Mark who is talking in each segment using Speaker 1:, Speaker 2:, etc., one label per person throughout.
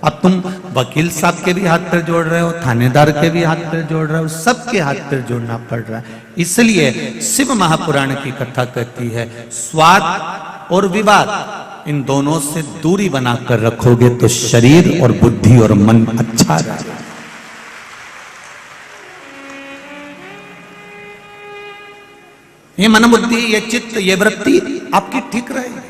Speaker 1: अब तुम वकील साहब के भी हाथ पैर जोड़ रहे हो, थानेदार के भी हाथ पैर जोड़ रहे हो, सबके हाथ पैर जोड़ना पड़ रहा है। इसलिए शिव महापुराण की कथा कहती है स्वाद और विवाद इन दोनों से दूरी बनाकर रखोगे तो शरीर और बुद्धि और मन अच्छा रहेगा। ये मन बुद्धि, ये चित्त, ये वृत्ति आपकी ठीक रहेगी।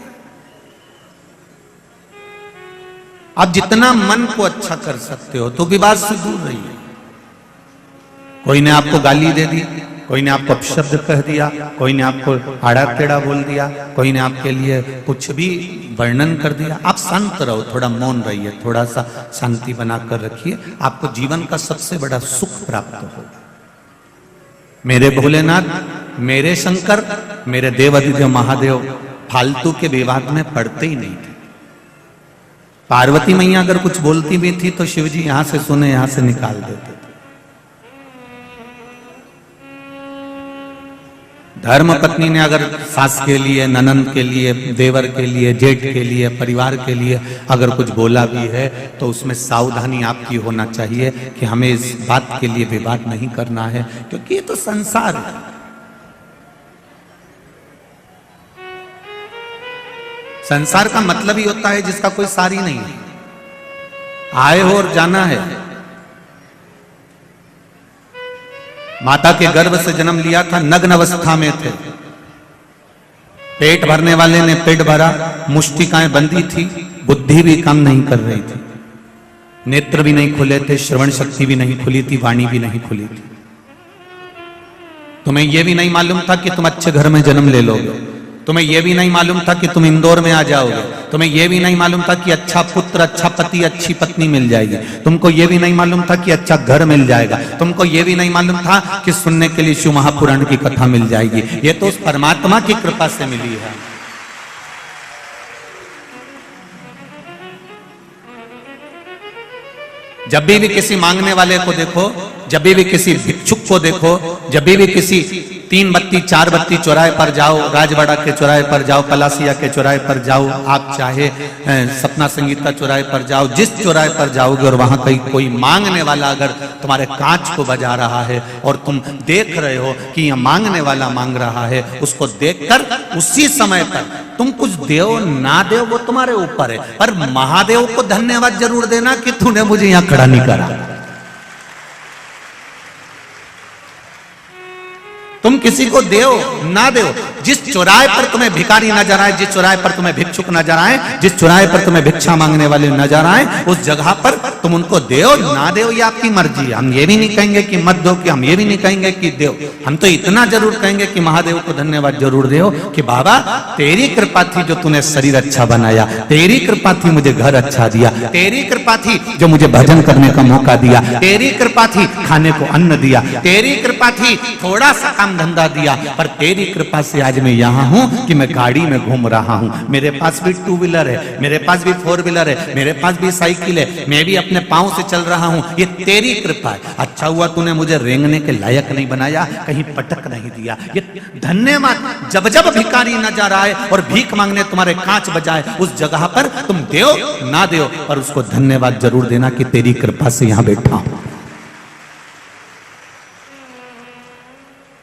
Speaker 1: आप जितना मन को अच्छा कर सकते हो तो विवाद से दूर रहिए। कोई ने आपको गाली दे दी, कोई ने आपको अपशब्द कह दिया, कोई ने आपको आड़ा टेढ़ा बोल दिया, कोई ने आपके लिए कुछ भी वर्णन कर दिया, आप शांत रहो, थोड़ा मौन रहिए, थोड़ा सा शांति बनाकर रखिए, आपको जीवन का सबसे बड़ा सुख प्राप्त होगा। मेरे भोलेनाथ, मेरे शंकर, मेरे देवाधिदेव महादेव फालतू के विवाद में पड़ते ही नहीं थे। पार्वती मैया अगर कुछ बोलती भी थी तो शिवजी यहां से सुने, यहां से निकाल देते थे। धर्म पत्नी ने अगर सास के लिए, ननंद के लिए, देवर के लिए, जेठ के लिए, परिवार के लिए अगर कुछ बोला भी है तो उसमें सावधानी आपकी होना चाहिए कि हमें इस बात के लिए विवाद नहीं करना है, क्योंकि ये तो संसार है। संसार का मतलब ही होता है जिसका कोई सार ही नहीं है। आए हो और जाना है। माता के गर्भ से जन्म लिया था, नग्न अवस्था में थे। पेट भरने वाले ने पेट भरा, मुष्टिकाएं बंदी थी, बुद्धि भी काम नहीं कर रही थी, नेत्र भी नहीं खुले थे, श्रवण शक्ति भी नहीं खुली थी, वाणी भी नहीं खुली थी। तुम्हें यह भी नहीं मालूम था कि तुम अच्छे घर में जन्म ले लोगे, तुम्हें यह भी नहीं मालूम था कि तुम इंदौर में आ जाओगे, तुम्हें यह भी नहीं मालूम था कि अच्छा पुत्र, अच्छा पति, अच्छी पत्नी मिल जाएगी, तुमको यह भी नहीं मालूम था कि अच्छा घर मिल जाएगा, तुमको यह भी नहीं मालूम था कि सुनने के लिए शिव महापुराण की कथा मिल जाएगी। यह तो उस परमात्मा की कृपा से मिली है। जब भी किसी मांगने वाले को देखो, जब भी किसी भिक्षुक को देखो, जब भी किसी 3 बत्ती 4 बत्ती चौराहे पर जाओ, राजवाड़ा के चौराहे पर जाओ, पलासिया के चौराहे पर जाओ, आप चाहे सपना संगीता चौराहे पर जाओ, जिस चौराहे पर जाओगे और वहां कहीं कोई मांगने वाला अगर तुम्हारे कांच को बजा रहा है और तुम देख रहे हो कि यह मांगने वाला मांग रहा है, उसको देखकर उसी समय पर तुम कुछ देव ना देव वो तुम्हारे ऊपर है, पर महादेव को धन्यवाद जरूर देना कि तूने मुझे यहां खड़ा नहीं करा। तुम किसी को देओ ना देओ, जिस चौराहे पर तुम्हें भिखारी नजर आए, जिस चौराहे पर तुम्हें भिक्षुक नजर आए, जिस चौराहे पर तुम्हें भिक्षा मांगने वाले नजर आए, उस जगह पर तुम उनको देओ ना देओ ये आपकी मर्जी है। हम ये भी नहीं कहेंगे कि मत दो, कि हम ये भी नहीं कहेंगे कि देओ। हम तो इतना जरूर कहेंगे कि महादेव को धन्यवाद जरूर देओ कि बाबा तेरी कृपा थी जो तूने शरीर अच्छा बनाया, तेरी कृपा थी मुझे घर अच्छा दिया, तेरी कृपा थी जो मुझे भजन करने का मौका दिया, तेरी कृपा थी खाने को अन्न दिया, तेरी कृपा थी थोड़ा सा काम धंधा दिया, पर तेरी कृपा से आज मैं यहाँ हूँ कि मैं गाड़ी में घूम रहा हूँ, मेरे पास भी 2 व्हीलर है, मेरे पास भी 4 व्हीलर है, मेरे पास भी साइकिल है, मैं भी अपने पांव से चल रहा हूँ, ये तेरी कृपा है। अच्छा हुआ तूने मुझे रेंगने के लायक नहीं बनाया, कहीं पटक नहीं दिया, ये धन्यवाद। जब जब भिखारी नजर आए और भीख मांगने तुम्हारे कांच बजाए, उस जगह पर तुम देओ ना देओ पर उसको धन्यवाद जरूर देना कि तेरी कृपा से यहां बैठा हूं।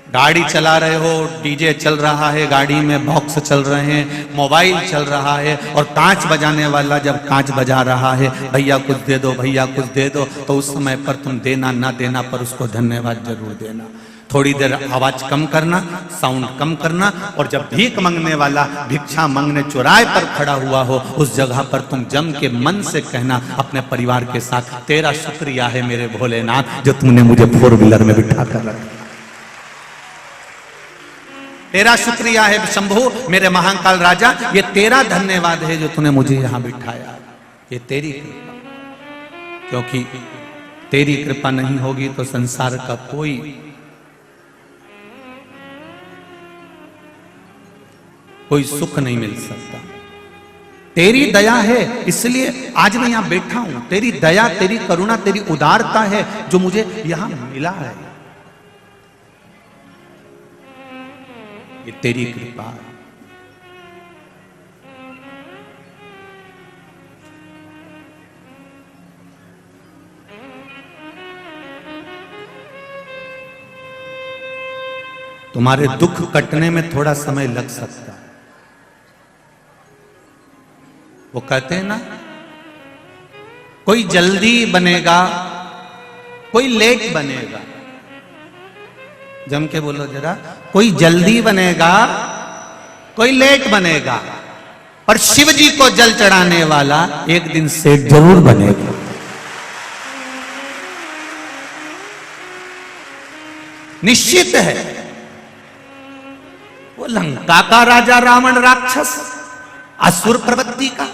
Speaker 1: गाड़ी चला रहे हो, डीजे चल रहा है, गाड़ी में बॉक्स चल रहे हैं, मोबाइल चल रहा है और कांच बजाने वाला जब कांच बजा रहा है, भैया कुछ दे दो, भैया कुछ दे दो, तो उस समय पर तुम देना ना देना पर उसको धन्यवाद जरूर देना। थोड़ी देर आवाज कम करना, साउंड कम करना, और जब भीख मांगने वाला भिक्षा मांगने चौराहे पर खड़ा हुआ हो, उस जगह पर तुम जम के मन से कहना अपने परिवार के साथ, तेरा शुक्रिया है मेरे भोलेनाथ जो तुमने मुझे 4 व्हीलर में बिठा कर रखा, तेरा शुक्रिया है शंभू मेरे महाकाल राजा, ये तेरा धन्यवाद है जो तूने मुझे यहां बिठाया, ये तेरी कृपा, क्योंकि तेरी कृपा नहीं होगी तो संसार का कोई सुख नहीं मिल सकता। तेरी दया है इसलिए आज मैं यहां बैठा हूं, तेरी दया, तेरी करुणा, तेरी उदारता है जो मुझे यहां मिला है, ये तेरी कृपा है। तुम्हारे दुख कटने में थोड़ा समय लग सकता है। वो कहते हैं ना, कोई जल्दी बनेगा, कोई लेट बनेगा। जम के बोलो जरा, कोई जल्दी बनेगा, कोई लेट बनेगा, पर शिव जी को जल चढ़ाने वाला एक दिन सेठ जरूर बनेगा। निश्चित है। वो लंका का राजा रावण राक्षस, असुर प्रवृत्ति का,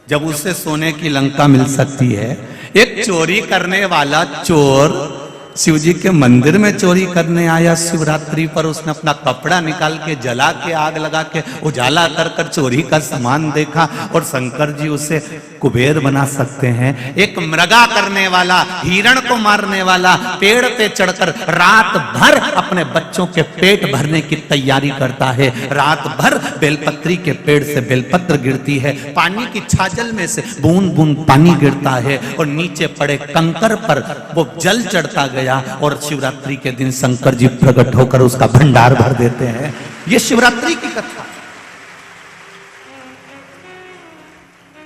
Speaker 1: जब उसे सोने की लंका मिल सकती है, एक चोरी करने वाला चोर शिव जी के मंदिर में चोरी करने आया शिवरात्रि पर, उसने अपना कपड़ा निकाल के जला के आग लगा के उजाला कर कर चोरी का सामान देखा, और शंकर जी उसे कुबेर बना सकते हैं। एक मृगा करने वाला, हिरण को मारने वाला, पेड़ पे चढ़कर रात भर अपने बच्चों के पेट भरने की तैयारी करता है। रात भर बेलपत्री के पेड़ से बेलपत्र गिरती है, पानी की छाजल में से बूंद बूंद पानी गिरता है, और नीचे पड़े कंकर पर वो जल चढ़ता गया, और शिवरात्रि के दिन शंकर जी प्रकट होकर उसका भंडार भर देते हैं। ये शिवरात्रि की कथा।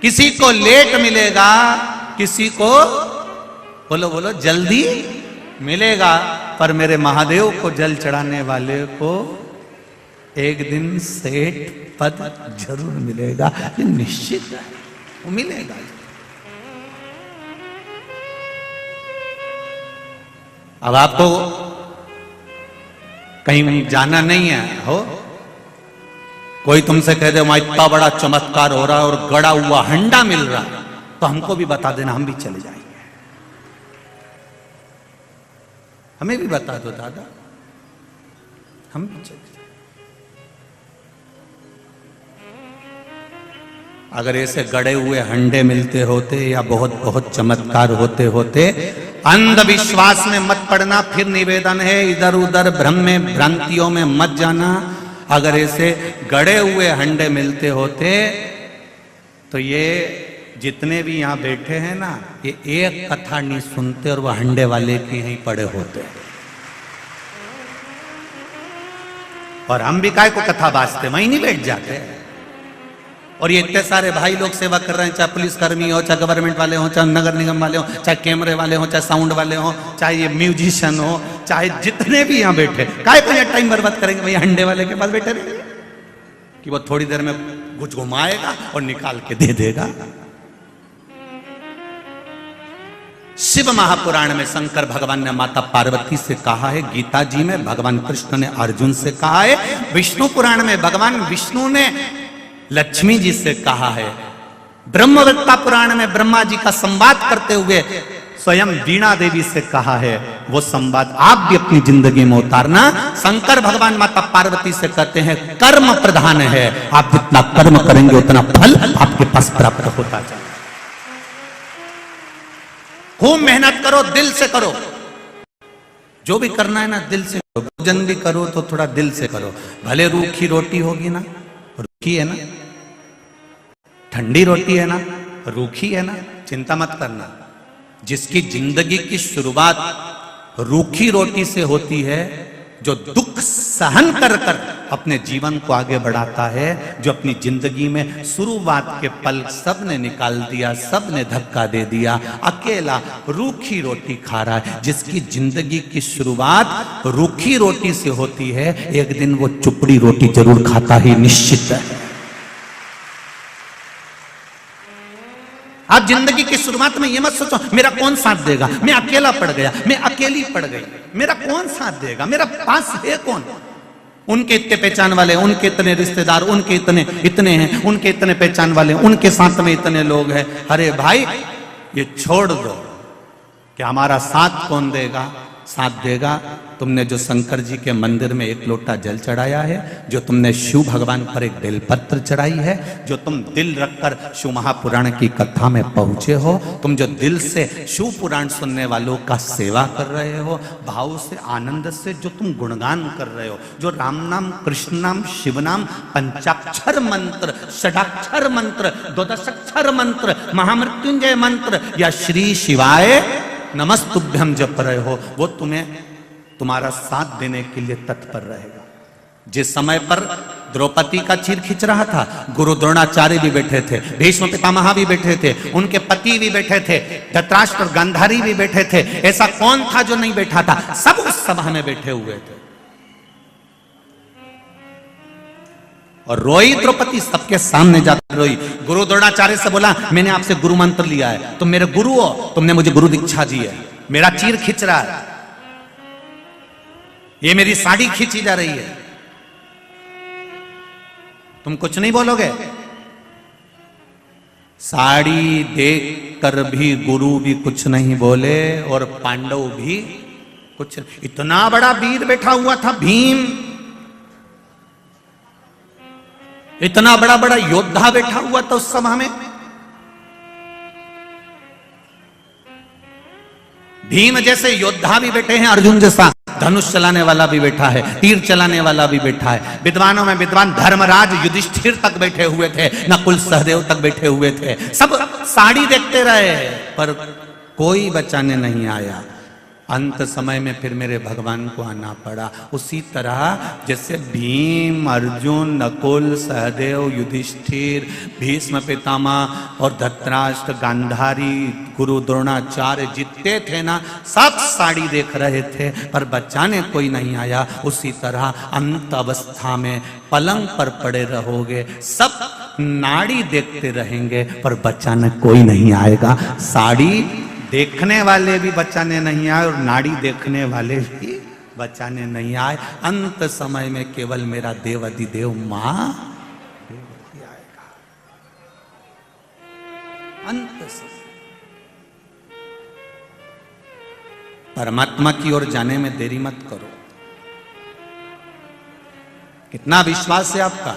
Speaker 1: किसी को लेट मिलेगा, किसी को बोलो बोलो जल्दी मिलेगा, पर मेरे महादेव को जल चढ़ाने वाले को एक दिन सेठ पद जरूर मिलेगा। ये निश्चित है, वो मिलेगा। अब आपको कहीं जाना नहीं है, हो कोई तुमसे कह दे वहां इतना बड़ा चमत्कार हो रहा है और गड़ा हुआ हंडा मिल रहा है, तो हमको भी बता देना, हम भी चले जाएंगे। हमें भी बता दो दादा, हम भी चले जाएंगे। अगर ऐसे गड़े हुए हंडे मिलते होते या बहुत बहुत चमत्कार होते होते, अंधविश्वास में मत पड़ना। फिर निवेदन है, इधर उधर भ्रम में भ्रांतियों में मत जाना। अगर ऐसे गड़े हुए हंडे मिलते होते तो ये जितने भी यहां बैठे हैं ना, ये एक कथा नहीं सुनते और वह हंडे वाले के यहीं पड़े होते। और हम भी काय को कथा बाजते, वहीं नहीं बैठ जाते। और ये इतने सारे भाई लोग सेवा कर रहे हैं, चाहे पुलिसकर्मी हो, चाहे गवर्नमेंट वाले हो, चाहे नगर निगम वाले हो, चाहे कैमरे वाले हो, चाहे साउंड वाले हो, चाहे ये म्यूजिशियन हो, चाहे जितने भी यहाँ बैठे, काय को ये टाइम बर्बाद करेंगे भैया हंडे वाले के पास बैठे रहेंगे कि वो थोड़ी देर में कुछ घुमाएगा और निकाल के दे देगा। शिव महापुराण में शंकर भगवान ने माता पार्वती से कहा है, गीता जी में भगवान कृष्ण ने अर्जुन से कहा है, विष्णु पुराण में भगवान विष्णु ने लक्ष्मी जी से कहा है, ब्रह्मवृत्ता पुराण में ब्रह्मा जी का संवाद करते हुए स्वयं वीणा देवी से कहा है। वो संवाद आप भी अपनी जिंदगी में उतारना। शंकर भगवान माता पार्वती से कहते हैं, कर्म प्रधान है, आप जितना कर्म करेंगे उतना फल आपके पास प्राप्त होता जाए। खूब मेहनत करो, दिल से करो, जो भी करना है ना दिल से करो। भोजन भी करो तो थोड़ा दिल से करो। भले रूखी रोटी होगी ना, रूखी है ना, ठंडी रोटी है ना, रूखी है ना, चिंता मत करना। जिसकी जिंदगी की शुरुआत रूखी रोटी से होती है, जो दुख सहन कर कर अपने जीवन को आगे बढ़ाता है, जो अपनी जिंदगी में शुरुआत के पल सब ने निकाल दिया, सब ने धक्का दे दिया, अकेला रूखी रोटी खा रहा है। जिसकी जिंदगी की शुरुआत रूखी रोटी से होती है, एक दिन वो चुपड़ी रोटी जरूर खाता ही निश्चित है। आप जिंदगी की शुरुआत में ये मत सोचो मेरा कौन साथ देगा, मैं अकेला पड़ गया, मैं अकेली पड़ गई, मेरा कौन साथ देगा, मेरा पास है कौन। उनके इतने पहचान वाले, उनके इतने रिश्तेदार, उनके इतने हैं, उनके इतने पहचान वाले, उनके साथ में इतने लोग हैं। अरे भाई ये छोड़ दो कि हमारा साथ कौन देगा। साथ देगा तुमने जो शंकर जी के मंदिर में एक लोटा जल चढ़ाया है, जो तुमने शिव भगवान पर एक बेलपत्र चढ़ाई है, जो तुम दिल रखकर शिव महापुराण की कथा में पहुंचे हो, तुम जो दिल से शिव पुराण सुनने वालों का सेवा कर रहे हो, भाव से आनंद से जो तुम गुणगान कर रहे हो, जो राम नाम, कृष्ण नाम, शिव नाम, पंचाक्षर मंत्र, षडाक्षर मंत्र, द्वादशाक्षर मंत्र, महामृत्युंजय मंत्र या श्री शिवाय नमस्तुभ्यम जप रहे हो, वो तुम्हें तुम्हारा साथ देने के लिए तत्पर रहेगा। जिस समय पर द्रौपदी का चीर खींच रहा था, गुरु द्रोणाचार्य भी बैठे थे, भीष्म पितामह भी बैठे थे, उनके पति भी बैठे थे, धृतराष्ट्र और गांधारी भी बैठे थे। ऐसा कौन था जो नहीं बैठा था? सब उस सभा में बैठे हुए थे और रोई द्रौपदी, सबके सामने जाकर रोई। गुरु द्रोणाचार्य से बोला, मैंने आपसे गुरु मंत्र लिया है, तुम मेरे गुरु हो, तुमने मुझे गुरु दीक्षा दी है, मेरा चीर खींच रहा है, ये मेरी साड़ी खींची जा रही है, तुम कुछ नहीं बोलोगे? साड़ी देख कर भी गुरु भी कुछ नहीं बोले और पांडव भी कुछ। इतना बड़ा वीर बैठा हुआ था भीम, इतना बड़ा बड़ा योद्धा बैठा हुआ था उस सभा में। भीम जैसे योद्धा भी बैठे हैं, अर्जुन जैसा धनुष चलाने वाला भी बैठा है, तीर चलाने वाला भी बैठा है, विद्वानों में विद्वान धर्मराज युधिष्ठिर तक बैठे हुए थे, नकुल सहदेव तक बैठे हुए थे। सब साड़ी देखते रहे पर कोई बचाने नहीं आया। अंत समय में फिर मेरे भगवान को आना पड़ा। उसी तरह जैसे भीम, अर्जुन, नकुल, सहदेव, युधिष्ठिर, भीष्म पितामह और धृतराष्ट्र, गांधारी, गुरु द्रोणाचार्य जितने थे ना, सब साड़ी देख रहे थे पर बचाने कोई नहीं आया। उसी तरह अंत अवस्था में पलंग पर पड़े रहोगे, सब नाड़ी देखते रहेंगे पर बचाने कोई नहीं आएगा। साड़ी देखने वाले भी बचाने नहीं आए और नाड़ी देखने वाले भी बचाने नहीं आए। अंत समय में केवल मेरा देव अधिदेव मां आएगा। अंत समय परमात्मा की ओर जाने में देरी मत करो। कितना विश्वास है आपका?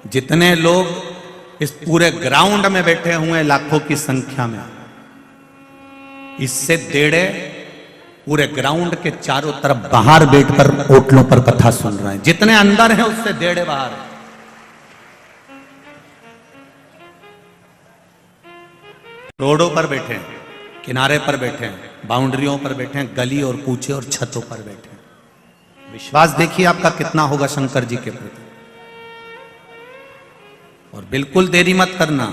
Speaker 1: जितने लोग इस पूरे ग्राउंड में बैठे हुए लाखों की संख्या में, इससे डेढ़े पूरे ग्राउंड के चारों तरफ बाहर बैठकर ओटलों पर कथा सुन रहे हैं। जितने अंदर हैं उससे डेढ़े बाहर। रोडों पर बैठे हैं, किनारे पर बैठे हैं, बाउंड्रियों पर बैठे हैं, गली और कूचे और छतों पर बैठे हैं। विश्वास देखिए आपका कितना होगा शंकर जी के प्रति। और बिल्कुल देरी मत करना,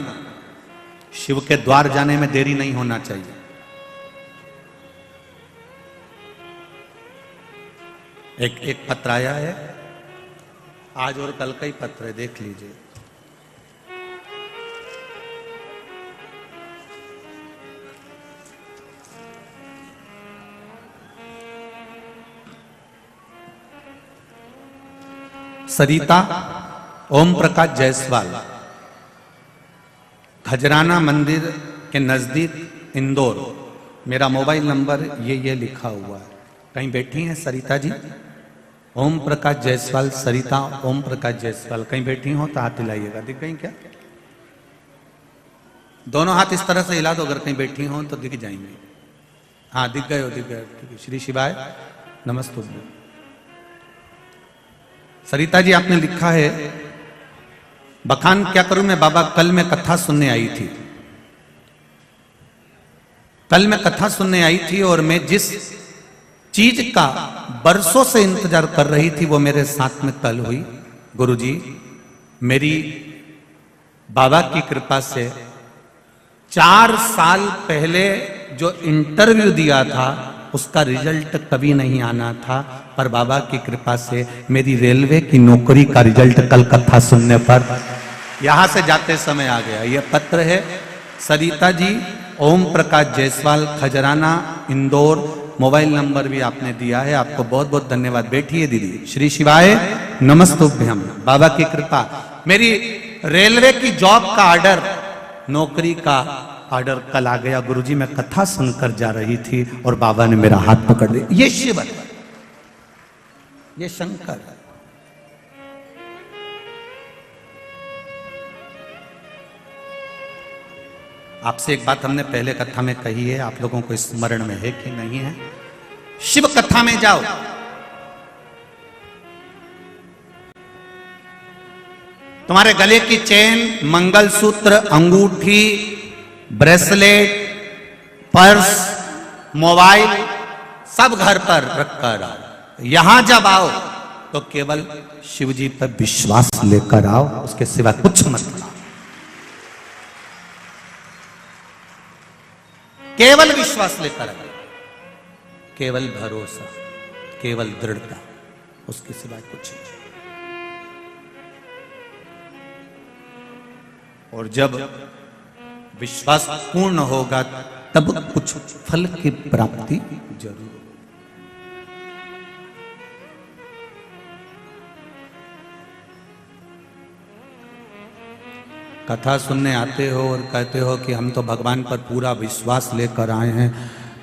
Speaker 1: शिव के द्वार जाने में देरी नहीं होना चाहिए। एक पत्र आया है, आज और कल का ही पत्र है, देख लीजिए। सरिता ओम प्रकाश जायसवाल, खजराना मंदिर के नजदीक इंदौर। मेरा मोबाइल नंबर ये लिखा हुआ है। कहीं बैठी हैं सरिता जी? ओम प्रकाश जायसवाल, सरिता ओम प्रकाश जायसवाल कहीं बैठी हो तो हाथ हिलाइएगा। दिख गई क्या? दोनों हाथ इस तरह से हिला दो, अगर कहीं बैठी हो तो दिख जाएंगे। हाँ दिख गए हो, दिख गए। ठीक है, श्री शिवाय नमस्ते। सरिता जी आपने लिखा है, बखान क्या करूं मैं बाबा, कल मैं कथा सुनने आई थी। कल मैं कथा सुनने आई थी और मैं जिस चीज का बरसों से इंतजार कर रही थी वो मेरे साथ में कल हुई। गुरुजी, मेरी बाबा की कृपा से 4 साल पहले जो इंटरव्यू दिया था उसका रिजल्ट कभी नहीं आना था, पर बाबा की कृपा से मेरी रेलवे की नौकरी का रिजल्ट कल कथा सुनने पर यहां से जाते समय आ गया। यह पत्र है सरिता जी, ओम प्रकाश जायसवाल, खजराना, इंदौर। मोबाइल नंबर भी आपने दिया है, आपको बहुत बहुत धन्यवाद। बैठिए दीदी। श्री शिवाय नमस्तुभ्यम। बाबा की कृपा, मेरी रेलवे की जॉब का ऑर्डर, नौकरी का ऑर्डर कल आ गया। गुरुजी मैं कथा सुनकर जा रही थी और बाबा ने मेरा हाथ पकड़ लिया। ये शिव है, ये शंकर है। आपसे एक बात हमने पहले कथा में कही है, आप लोगों को स्मरण में है कि नहीं है? शिव कथा में जाओ, तुम्हारे गले की चेन, मंगलसूत्र, अंगूठी, ब्रेसलेट, पर्स, मोबाइल सब घर पर रख कर आओ। यहां जब आओ तो केवल शिव जी पर विश्वास लेकर आओ, उसके सिवा कुछ मत लाओ। केवल विश्वास लेकर आओ, केवल भरोसा, केवल दृढ़ता, उसके सिवा कुछ नहीं। और जब विश्वास पूर्ण होगा तब कुछ फल की प्राप्ति जरूर। कथा सुनने आते हो और कहते हो कि हम तो भगवान पर पूरा विश्वास लेकर आए हैं,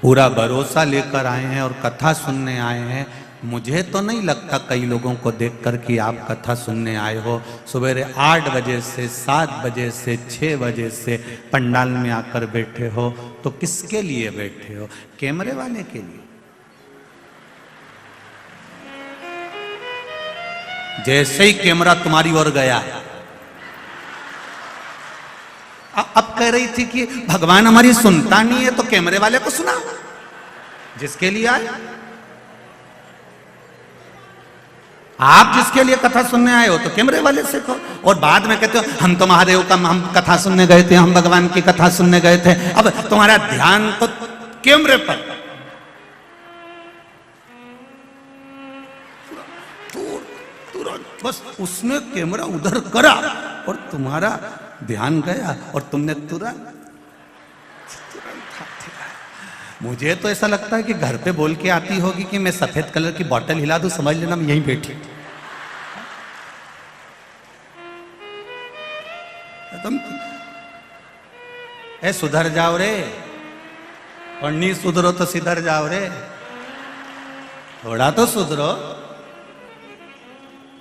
Speaker 1: पूरा भरोसा लेकर आए हैं और कथा सुनने आए हैं। मुझे तो नहीं लगता कई लोगों को देखकर कि आप कथा सुनने आए हो। सवेरे 8 बजे से 7 बजे से 6 बजे से पंडाल में आकर बैठे हो, तो किसके लिए बैठे हो? कैमरे वाले के लिए? जैसे ही कैमरा तुम्हारी ओर गया, अब कह रही थी कि भगवान हमारी सुनता नहीं है तो कैमरे वाले को सुना। जिसके लिए आए आप, जिसके लिए कथा सुनने आए हो तो कैमरे वाले से कहो। और बाद में कहते हो हम तो महादेव का हम कथा सुनने गए थे, हम भगवान की कथा सुनने गए थे। अब तुम्हारा ध्यान तो कैमरे पर। तुरंत बस उसने कैमरा उधर करा और तुम्हारा ध्यान गया और तुमने तुरंत मुझे तो ऐसा लगता है कि घर पे बोल के आती होगी कि मैं सफेद कलर की बोतल हिला दूं, समझ लेना मैं यहीं बैठी। तुम ए सुधर जाओ रे, और नहीं सुधरो तो सिधर जाओ रे, थोड़ा तो सुधरो।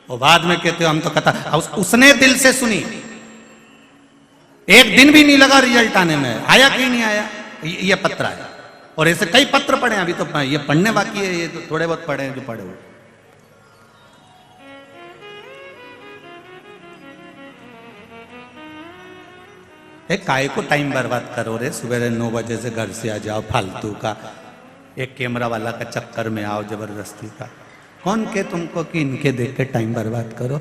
Speaker 1: और बाद में कहते हो हम तो कथा, उसने दिल से सुनी, एक दिन भी नहीं लगा रिजल्ट आने में, आया कि नहीं आया। ये पत्र आया और ऐसे कई पत्र पढ़े, अभी तो ये पढ़ने बाकी है, ये तो थोड़े बहुत पढ़े हैं जो पढ़े हुए। काय को टाइम बर्बाद करो रे, सुबह 9 बजे से घर से आ जाओ फालतू का, एक कैमरा वाला का चक्कर में आओ जबरदस्ती का। कौन के तुमको कि इनके देख के टाइम बर्बाद करो।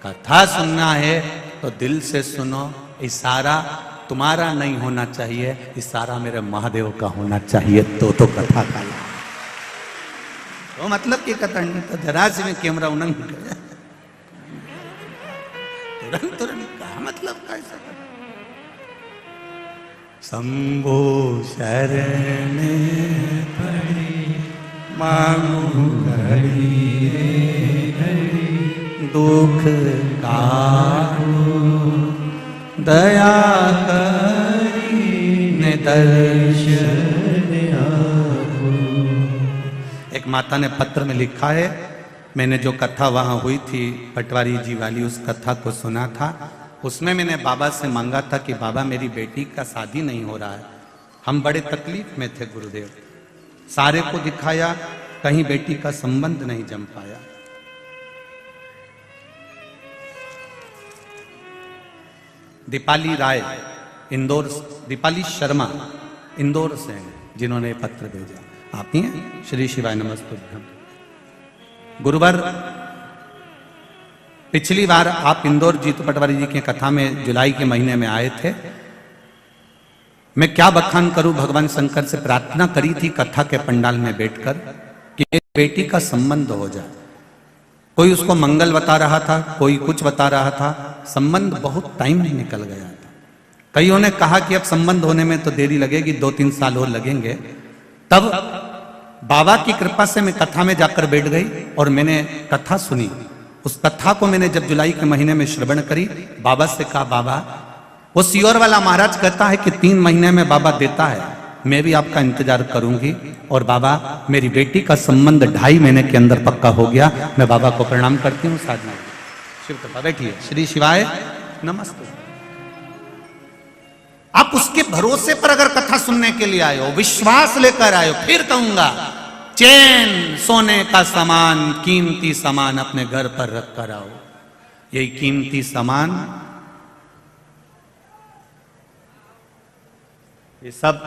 Speaker 1: कथा सुनना है तो दिल से सुनो, इशारा तुम्हारा नहीं होना चाहिए, इशारा मेरे महादेव का होना चाहिए, तो कथा का तो मतलब की कथा नहीं तो जरा से में कैमरा उन्नंग गया तुरंत कहा मतलब कैसा। शंभो शरण पड़ी मांगू घड़ी दुख काटो दया करी दर्शन आपो। एक माता ने पत्र में लिखा है, मैंने जो कथा वहां हुई थी पटवारी जी वाली, उस कथा को सुना था। उसमें मैंने बाबा से मांगा था कि बाबा मेरी बेटी का शादी नहीं हो रहा है, हम बड़े तकलीफ में थे गुरुदेव, सारे को दिखाया, कहीं बेटी का संबंध नहीं जम पाया। दीपाली राय इंदौर, दीपाली शर्मा इंदौर से हैं जिन्होंने पत्र भेजा, आप ही हैं। श्री शिवाय नमस्तुभ्यम। गुरुवार पिछली बार आप इंदौर जीतू पटवारी जी की कथा में जुलाई के महीने में आए थे। मैं क्या बखान करूं, भगवान शंकर से प्रार्थना करी थी कथा के पंडाल में बैठकर कि मेरी बेटी का संबंध हो जाए। कोई उसको मंगल बता रहा था, कोई कुछ बता रहा था, संबंध बहुत टाइम निकल गया था। कईयों ने कहा कि अब संबंध होने में तो देरी लगेगी, 2-3 साल और लगेंगे। तब बाबा की कृपा से मैं कथा में जाकर बैठ गई और मैंने कथा सुनी। उस कथा को मैंने जब जुलाई के महीने में श्रवण करी, बाबा से कहा बाबा, वो सियोर वाला महाराज कहता है कि 3 महीने में बाबा देता है, मैं भी आपका इंतजार करूंगी। और बाबा मेरी बेटी का संबंध 2.5 महीने के अंदर पक्का हो गया। मैं बाबा को प्रणाम करती हूँ। साधना शिव कृपा, बैठिए। श्री शिवाय नमस्ते। आप उसके भरोसे पर अगर कथा सुनने के लिए आए हो, विश्वास लेकर आए हो, फिर कहूंगा चैन सोने का सामान, कीमती सामान अपने घर पर रख कर आओ। यही कीमती सामान ये सब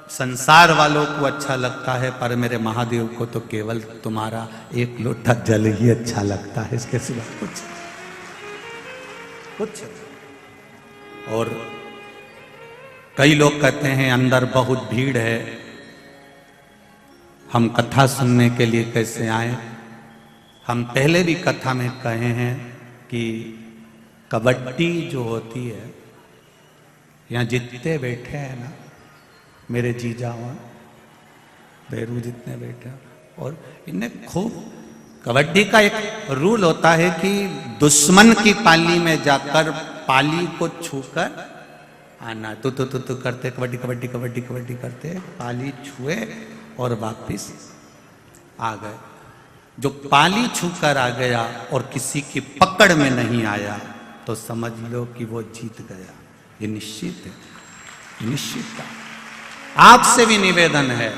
Speaker 1: संसार वालों को अच्छा लगता है, पर मेरे महादेव को तो केवल तुम्हारा एक लोटा जल ही अच्छा लगता है, इसके सिवा कुछ। और कई लोग कहते हैं अंदर बहुत भीड़ है, हम कथा सुनने के लिए कैसे आए। हम पहले भी कथा में कहे हैं कि कबड्डी जो होती है, यहाँ जितने बैठे हैं ना, मेरे जीजा वहाँ बेरू जितने बैठे हैं, और इन्हें खूब कबड्डी का एक रूल होता है कि दुश्मन की पाली में जाकर पाली को छूकर आना। तो करते कबड्डी कबड्डी कबड्डी कबड्डी करते, पाली छुए और वापिस आ गए। जो पाली छूकर आ गया और किसी की पकड़ में नहीं आया तो समझ लो कि वो जीत गया। ये निश्चित है, निश्चित है। आपसे भी निवेदन है,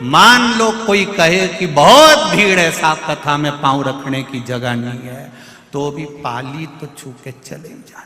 Speaker 1: मान लो कोई कहे कि बहुत भीड़ है, साफ कथा में पांव रखने की जगह नहीं है, तो भी पाली तो छू के चले जाना।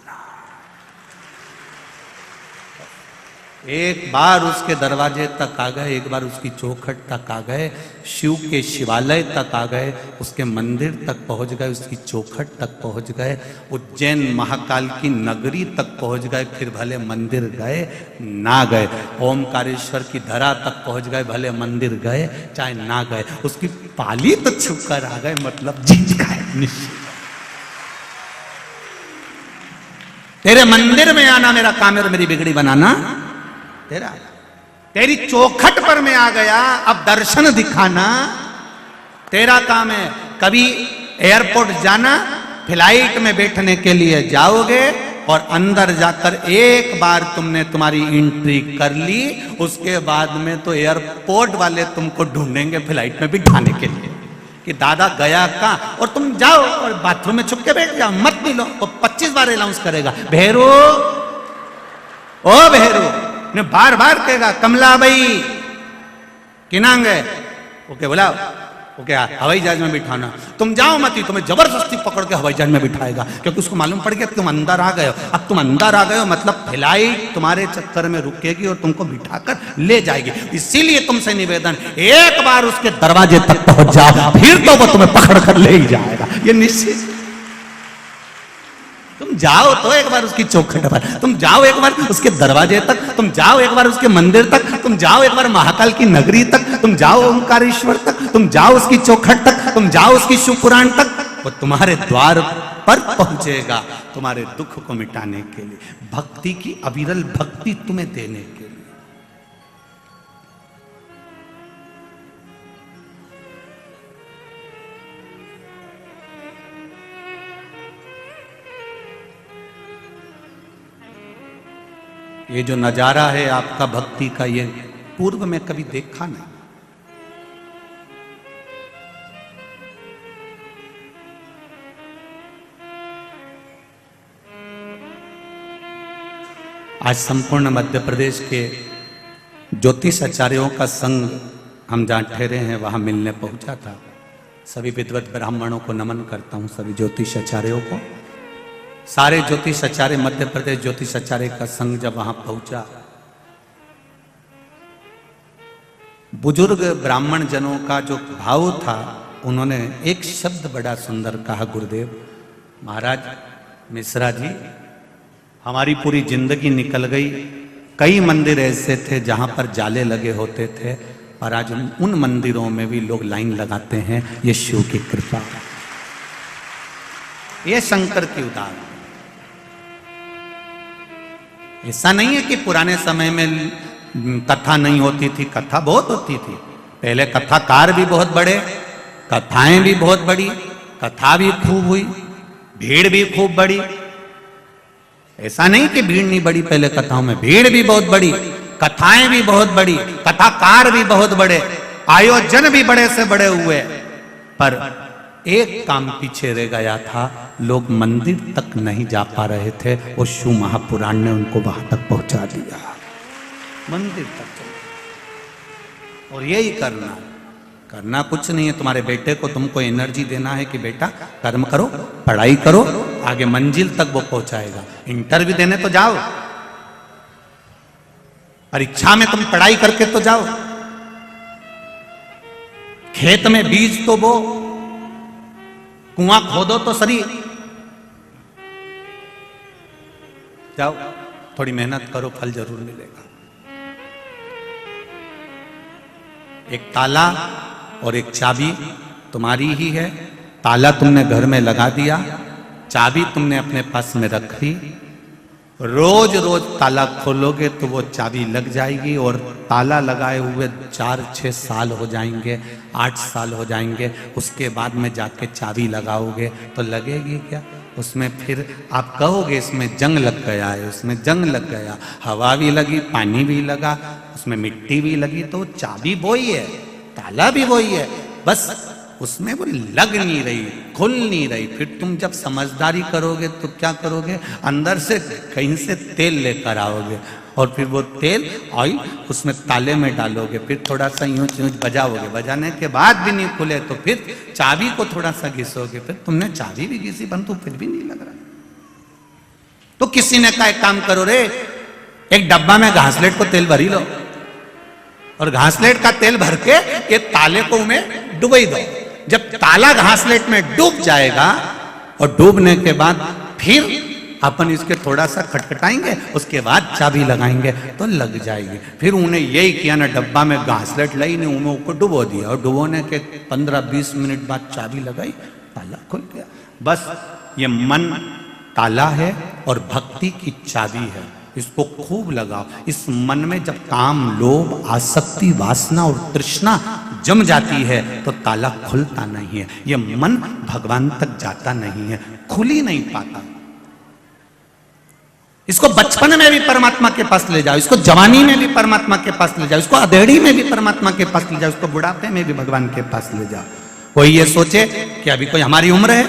Speaker 1: एक बार उसके दरवाजे तक आ गए, एक बार उसकी चौखट तक आ गए, शिव के शिवालय तक आ गए, उसके मंदिर तक पहुंच गए, उसकी चौखट तक पहुंच गए, उज्जैन महाकाल की नगरी तक पहुंच गए, फिर भले मंदिर गए ना गए, ओमकारेश्वर की धरा तक पहुंच गए, भले मंदिर गए चाहे ना गए, उसकी पाली तो छूकर आ गए, मतलब जीत गए निश्चित। तेरे मंदिर में आना मेरा काम है और मेरी बिगड़ी बनाना तेरा। तेरी चौखट पर मैं आ गया, अब दर्शन दिखाना तेरा काम है। कभी एयरपोर्ट जाना, फ्लाइट में बैठने के लिए जाओगे और अंदर जाकर एक बार तुमने तुम्हारी एंट्री कर ली, उसके बाद में तो एयरपोर्ट वाले तुमको ढूंढेंगे फ्लाइट में बिठाने के लिए कि दादा गया कहाँ, और तुम जाओ और बाथरूम में छुप के बैठ जाओ, मत मिलो। और 25 बार अनाउंस करेगा, भेरू ओ भेरू, ने बार बार कहेगा कमला भाई किनांग है, ओके बुलाओ, ओके हवाई जहाज में बिठाना। तुम जाओ मत, ही तुम्हें जबरदस्ती पकड़ के हवाई जहाज में बिठाएगा, क्योंकि उसको मालूम पड़ गया तुम अंदर आ गए हो। अब तुम अंदर आ गए हो मतलब फ्लाइट तुम्हारे चक्कर में रुकेगी और तुमको बिठाकर ले जाएगी। इसीलिए तुमसे निवेदन, एक बार उसके दरवाजे तक पहुंच जाओ, फिर तो वो तुम्हें पकड़ कर ले ही जाएगा, ये निश्चित। तुम जाओ तो एक बार उसकी चौखट पर, तुम जाओ एक बार उसके दरवाजे तक, तुम जाओ एक बार उसके मंदिर तक, तुम जाओ एक बार महाकाल की नगरी तक, तुम जाओ ओंकारेश्वर तक, तुम जाओ उसकी चौखट तक, तुम जाओ उसकी शिव पुराण तक। वो तुम्हारे द्वार पर पहुंचेगा तुम्हारे दुख को मिटाने के लिए, भक्ति की अविरल भक्ति तुम्हें देने के लिए। ये जो नजारा है आपका भक्ति का, ये पूर्व में कभी देखा नहीं। आज संपूर्ण मध्य प्रदेश के ज्योतिष आचार्यों का संघ हम जहाँ ठहरे हैं वहां मिलने पहुंचा था। सभी विद्वत ब्राह्मणों को नमन करता हूं, सभी ज्योतिष आचार्यों को। सारे ज्योतिष आचार्य, मध्य प्रदेश ज्योतिष आचार्य का संघ जब वहां पहुंचा, बुजुर्ग ब्राह्मण जनों का जो भाव था, उन्होंने एक शब्द बड़ा सुंदर कहा, गुरुदेव महाराज मिश्रा जी, हमारी पूरी जिंदगी निकल गई, कई मंदिर ऐसे थे जहां पर जाले लगे होते थे, पर आज उन मंदिरों में भी लोग लाइन लगाते हैं, ये शिव की कृपा, ये शंकर की उदाहरण। ऐसा नहीं है कि पुराने समय में कथा नहीं होती थी, कथा बहुत होती थी। पहले कथाकार भी बहुत बड़े, कथाएं भी बहुत बड़ी, कथा भी खूब हुई, भीड़ भी खूब बड़ी। ऐसा नहीं कि भीड़ नहीं बड़ी, पहले कथाओं में भीड़ भी बहुत बड़ी, कथाएं भी बहुत बड़ी, कथाकार भी बहुत बड़े, आयोजन भी बड़े से बड़े हुए, पर एक काम पीछे रह गया था, लोग मंदिर तक नहीं जा पा रहे थे, और शिव महापुराण ने उनको वहां तक पहुंचा दिया, मंदिर तक। और यही करना कुछ नहीं है। तुम्हारे बेटे को तुमको एनर्जी देना है कि बेटा कर्म करो, पढ़ाई करो, आगे मंजिल तक वो पहुंचाएगा। इंटरव्यू देने तो जाओ, परीक्षा में तुम पढ़ाई करके तो जाओ, खेत में बीज तो बो, कुआं खोदो तो सही, जाओ थोड़ी मेहनत करो, फल जरूर मिलेगा। एक ताला और एक चाबी तुम्हारी ही है। ताला तुमने घर में लगा दिया, चाबी तुमने अपने पास में रख ली। रोज रोज ताला खोलोगे तो वो चाबी लग जाएगी, और ताला लगाए हुए 4-6 साल हो जाएंगे, 8 साल हो जाएंगे। उसके बाद में जाके चाबी लगाओगे तो लगेगी क्या? उसमें फिर आप कहोगे इसमें जंग लग गया है, उसमें जंग लग गया, हवा भी लगी, पानी भी लगा, उसमें मिट्टी भी लगी। तो चाबी वही है, ताला भी वही है, बस उसमें वो लग नहीं रही, खुल नहीं रही। फिर तुम जब समझदारी करोगे तो क्या करोगे? अंदर से कहीं से तेल लेकर आओगे, और फिर वो तेल ऑयल उसमें ताले में डालोगे, फिर थोड़ा सा यूं यूं बजाओगे, बजाने के बाद भी नहीं खुले तो फिर चाबी को थोड़ा सा घिसोगे, फिर तुमने चाबी भी घिसी परंतु फिर भी नहीं लग रहा। तो किसी ने कहा एक काम करो रे, एक डब्बा में घासलेट को तेल भरी लो, और घासलेट का तेल भर के ये ताले को उन्हें डुबई दो। जब ताला घासलेट में डूब जाएगा, और डूबने के बाद फिर अपन इसके थोड़ा सा खटखटाएंगे, उसके बाद चाबी लगाएंगे तो लग जाएगी। फिर उन्हें यही किया ना, डब्बा में घासलेट लाई नहीं, उन्हें ऊपर डुबो दिया, और डुबोने के 15-20 मिनट बाद चाबी लगाई, ताला खुल गया। बस ये मन ताला है और भक्ति की चाबी है, इसको खूब लगाओ। इस मन में जब काम, लोभ, आसक्ति, वासना और तृष्णा जम जाती है तो ताला खुलता नहीं है, ये मन भगवान तक जाता नहीं है, खुल ही नहीं पाता। इसको बचपन में भी परमात्मा के पास ले जाओ, इसको जवानी में भी परमात्मा के पास ले जाओ, इसको अधेड़ी में भी परमात्मा के पास ले जाओ, इसको बुढ़ापे में भी भगवान के पास ले जाओ। कोई ये सोचे कि अभी कोई हमारी उम्र है,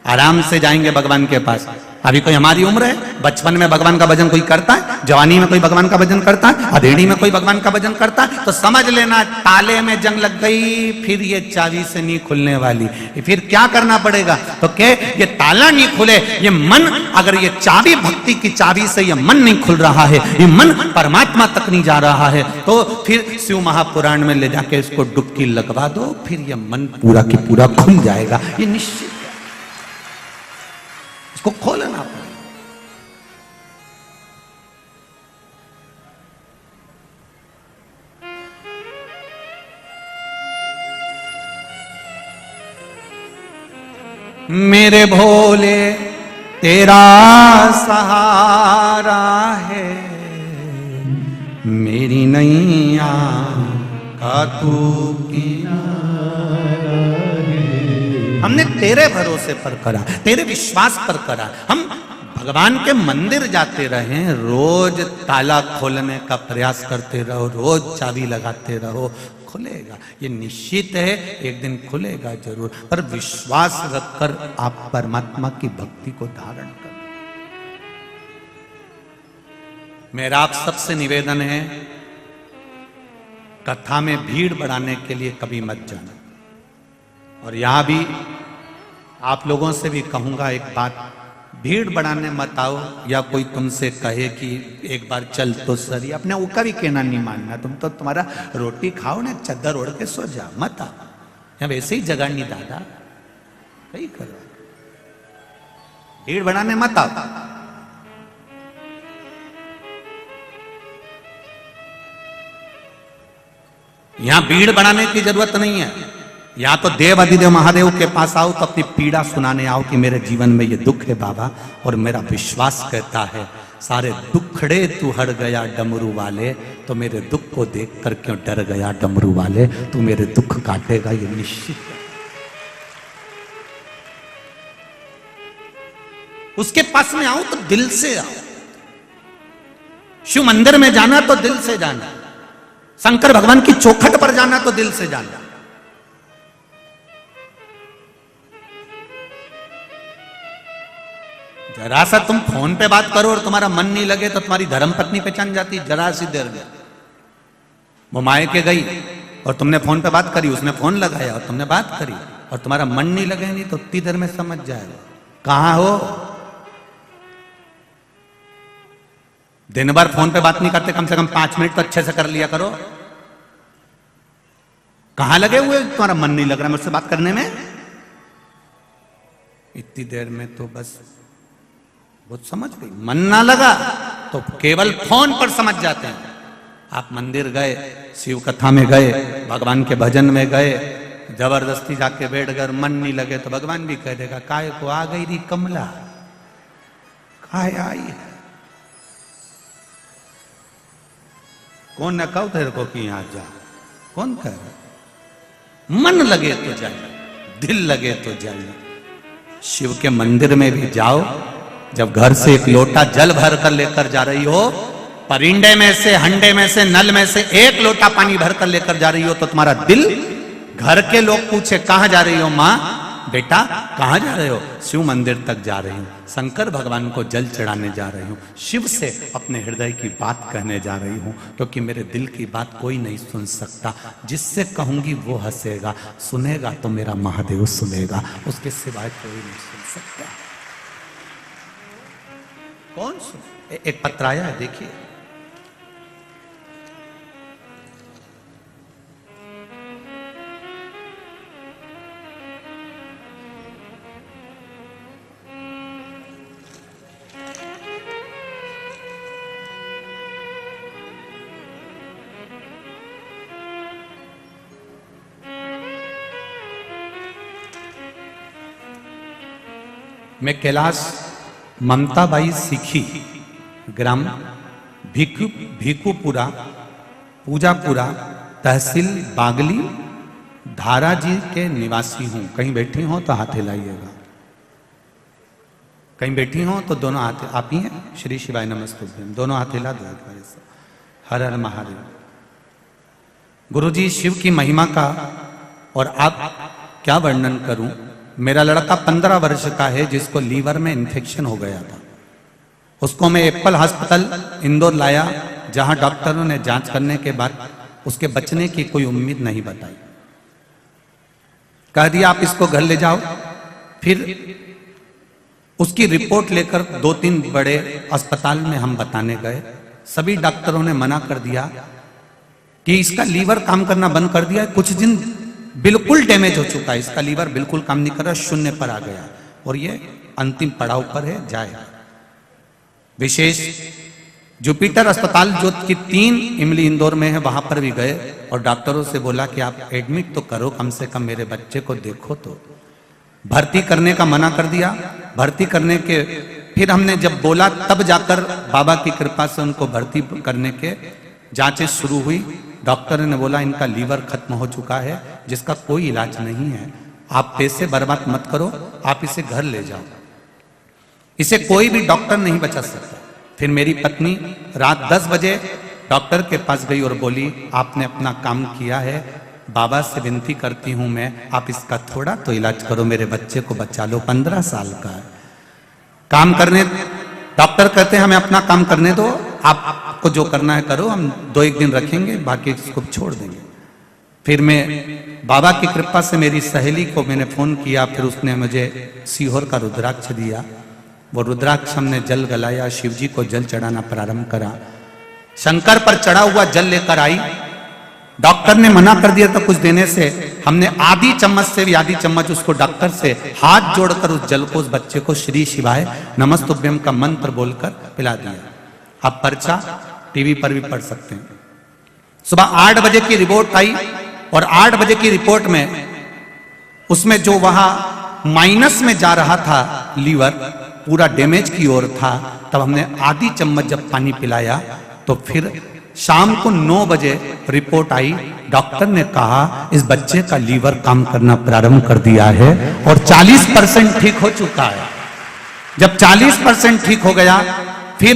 Speaker 1: आराम से जाएंगे भगवान के पास। अभी कोई हमारी उम्र है, बचपन में भगवान का भजन कोई करता है, जवानी में कोई भगवान का भजन करता है, अधेड़ी में कोई भगवान का भजन करता है, तो समझ लेना ताले में जंग लग गई, फिर ये चाबी से नहीं खुलने वाली। फिर क्या करना पड़ेगा? तो क्या ये ताला नहीं खुले, ये मन, अगर ये चाबी, भक्ति की चाबी से ये मन नहीं खुल रहा है, ये मन परमात्मा तक नहीं जा रहा है, तो फिर शिव महापुराण में ले जाके इसको डुबकी लगवा दो, फिर ये मन पूरा की पूरा खुल जाएगा, ये निश्चित। इसको खोलना पड़ेगा। मेरे भोले तेरा सहारा है, मेरी नैया का तू किनारा है। हमने तेरे भरोसे पर करा, तेरे विश्वास पर करा। हम भगवान के मंदिर जाते रहे, रोज ताला खोलने का प्रयास करते रहो, रोज चाबी लगाते रहो, खुलेगा। ये निश्चित है, एक दिन खुलेगा जरूर, पर विश्वास रखकर आप परमात्मा की भक्ति को धारण करें। मेरा आप सबसे निवेदन है, कथा में भीड़ बढ़ाने के लिए कभी मत जाना। और यहां भी आप लोगों से भी कहूंगा एक बात, भीड़ बढ़ाने मत आओ, या कोई तुमसे कहे कि एक बार चल तो सही, अपने ऊका भी कहना नहीं मानना। तुम तो तुम्हारा रोटी खाओ ना, चद्दर ओढ़ के सो जाओ, मत आओ, या वैसे ही जगह नहीं दादा, कहीं करो, भीड़ बढ़ाने मत आओ। यहां भीड़ बढ़ाने की जरूरत नहीं है, यहां तो देव अधिदेव महादेव के पास आओ तो अपनी पीड़ा सुनाने आओ कि मेरे जीवन में ये दुख है बाबा, और मेरा विश्वास कहता है सारे दुखड़े तू हर गया डमरू वाले, तो मेरे दुख को देख कर क्यों डर गया डमरू वाले, तू मेरे दुख काटेगा ये निश्चित। उसके पास में आओ तो दिल से आओ। शिव मंदिर में जाना तो दिल से जाना, शंकर भगवान की चौखट पर जाना तो दिल से जाना। जरा सा तुम फोन पे बात करो और तुम्हारा मन नहीं लगे तो तुम्हारी धर्मपत्नी पहचान जाती, जरा सी देर में। वो मायके गई और तुमने फोन पे बात करी, उसने फोन लगाया और तुमने बात करी, और तुम्हारा मन नहीं लगे नहीं तो उतनी देर में समझ जाएगा कहां हो। दिन भर फोन पे बात नहीं करते, कम से कम 5 मिनट तो अच्छे से कर लिया करो। कहां लगे हुए, तुम्हारा मन नहीं लग रहा मुझसे बात करने में? इतनी देर में तो बस बहुत समझ गई, मन ना लगा तो केवल फोन पर समझ जाते हैं। आप मंदिर गए, शिव कथा में गए, भगवान के भजन में गए, जबरदस्ती जाके बैठ गए, मन नहीं लगे तो भगवान भी कह देगा काय को आ गई री कमला, काय आई है। कौन न कहो तेरे को कि यहां जा, कौन कह रहा? मन लगे तो जाइए, दिल लगे तो जाइए। शिव के मंदिर में भी जाओ, जब घर से एक लोटा जल भर कर लेकर जा रही हो, परिंडे में से, हंडे में से, नल में से एक लोटा पानी भर कर लेकर जा रही हो, तो तुम्हारा दिल, घर के लोग पूछे कहां जा रही हो मां, बेटा कहां जा रहे हो? शिव मंदिर तक जा रही हूं, शंकर भगवान को जल चढ़ाने जा रही हूं, शिव से अपने हृदय की बात कहने जा रही हूं, क्योंकि मेरे दिल की बात कोई नहीं सुन सकता। जिससे कहूंगी वो हंसेगा, सुनेगा तो मेरा महादेव सुनेगा, उसके सिवाय कोई नहीं सुन सकता। कौन सुन? एक पत्र आया है, देखिए। मैं कैलाश ममताबाई सीखी, ग्राम भीकुपुरा, पूजापुरा, तहसील बागली, धारा जी के निवासी हूं। कहीं बैठी हो तो हाथ हिलाइएगा, कहीं बैठी हो तो दोनों हाथ, आप ही हैं? श्री शिवाय नमस्तुभ्यम, दोनों हाथ हिला दो। हर हर महादेव। गुरुजी, शिव की महिमा का और आप क्या वर्णन करूं। मेरा लड़का 15 वर्ष का है, जिसको लीवर में इन्फेक्शन हो गया था। उसको मैं एप्पल हॉस्पिटल इंदौर लाया, जहां डॉक्टरों ने जांच करने के बाद उसके बचने की कोई उम्मीद नहीं बताई। कह दिया आप इसको घर ले जाओ। फिर उसकी रिपोर्ट लेकर 2-3 बड़े अस्पताल में हम बताने गए। सभी डॉक्टरों ने मना कर दिया कि इसका लीवर काम करना बंद कर दिया है, कुछ दिन बिल्कुल डैमेज हो चुका है, इसका लीवर बिल्कुल काम नहीं कर रहा, शून्य पर आ गया और ये अंतिम पड़ाव पर है, जाएगा। विशेष जुपिटर अस्पताल जो कि 3 इमली इंदौर में है, वहां पर भी गए और डॉक्टरों से बोला कि आप एडमिट तो करो, कम से कम मेरे बच्चे को देखो। तो भर्ती करने का मना कर दिया। भर्ती करने के फिर हमने जब बोला, तब जाकर बाबा की कृपा से उनको भर्ती करने के जांचें शुरू हुई। डॉक्टर ने बोला इनका लीवर खत्म हो चुका है, जिसका कोई इलाज नहीं है, आप पैसे बर्बाद मत करो, आप इसे घर ले जाओ, इसे कोई भी डॉक्टर नहीं बचा सकता। फिर मेरी पत्नी रात 10 बजे डॉक्टर के पास गई और बोली आपने अपना काम किया है, बाबा से विनती करती हूं मैं, आप इसका थोड़ा तो इलाज करो, मेरे बच्चे को बचा लो, 15 साल का है। काम करने, डॉक्टर कहते हैं हमें अपना काम करने दो, आपको जो करना है करो, हम 2-1 दिन रखेंगे, बाकी इसको छोड़ देंगे। फिर मैं बाबा की कृपा से मेरी सहेली को मैंने फोन किया, फिर उसने मुझे सीहोर का रुद्राक्ष दिया। वो रुद्राक्ष हमने जल गलाया, शिव जी को जल चढ़ाना प्रारंभ करा। शंकर पर चढ़ा हुआ जल लेकर आई। डॉक्टर ने मना कर दिया था कुछ देने से, हमने आधी चम्मच से भी आधी चम्मच उसको डॉक्टर से हाथ जोड़कर उस जल को उस बच्चे को श्री शिवाय नमस्तुभ्यम का मंत्र बोलकर पिला दिया। आप पर्चा टीवी पर भी पढ़ सकते हैं। सुबह 8 बजे की रिपोर्ट आई और 8 बजे की रिपोर्ट में उसमें जो वहां माइनस में जा रहा था लीवर, पूरा डैमेज की ओर था। तब हमने आधी चम्मच जब पानी पिलाया तो फिर शाम को 9 बजे रिपोर्ट आई। डॉक्टर ने कहा इस बच्चे का लीवर काम करना प्रारंभ कर दिया है और 40% ठीक हो चुका है। जब 40% ठीक हो गया, फिर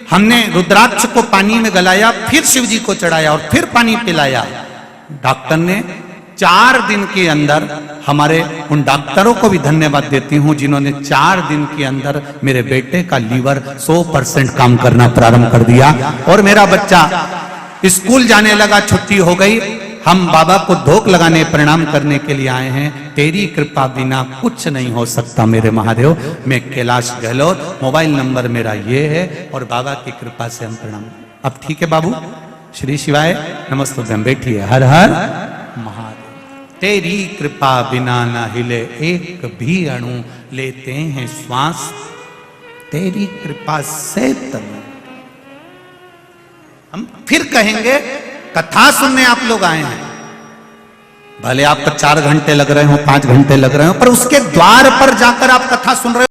Speaker 1: हमने रुद्राक्ष को पानी में गलाया, फिर शिव जी को चढ़ाया और फिर पानी पिलाया। डॉक्टर ने 4 दिन के अंदर, हमारे उन डॉक्टरों को भी धन्यवाद देती हूं जिन्होंने 4 दिन के अंदर मेरे बेटे का लीवर 100% काम करना प्रारंभ कर दिया और मेरा बच्चा स्कूल जाने लगा, छुट्टी हो गई। हम बाबा को धोख लगाने प्रणाम करने के लिए आए हैं। तेरी कृपा बिना कुछ नहीं हो सकता मेरे महादेव। मैं कैलाश गहलोत, मोबाइल नंबर मेरा ये है और बाबा की कृपा से हम प्रणाम। अब ठीक है बाबू, श्री शिवाय नमस्तुभ्यं। बैठिए। हर हर महादेव। तेरी कृपा बिना न हिले एक भी अणु, लेते हैं श्वास तेरी कृपा से तनु। हम फिर कहेंगे, कथा सुनने आप लोग आए हैं, भले आपको 4 घंटे लग रहे हो, 5 घंटे लग रहे हो, पर उसके द्वार पर जाकर आप कथा सुन रहे हो।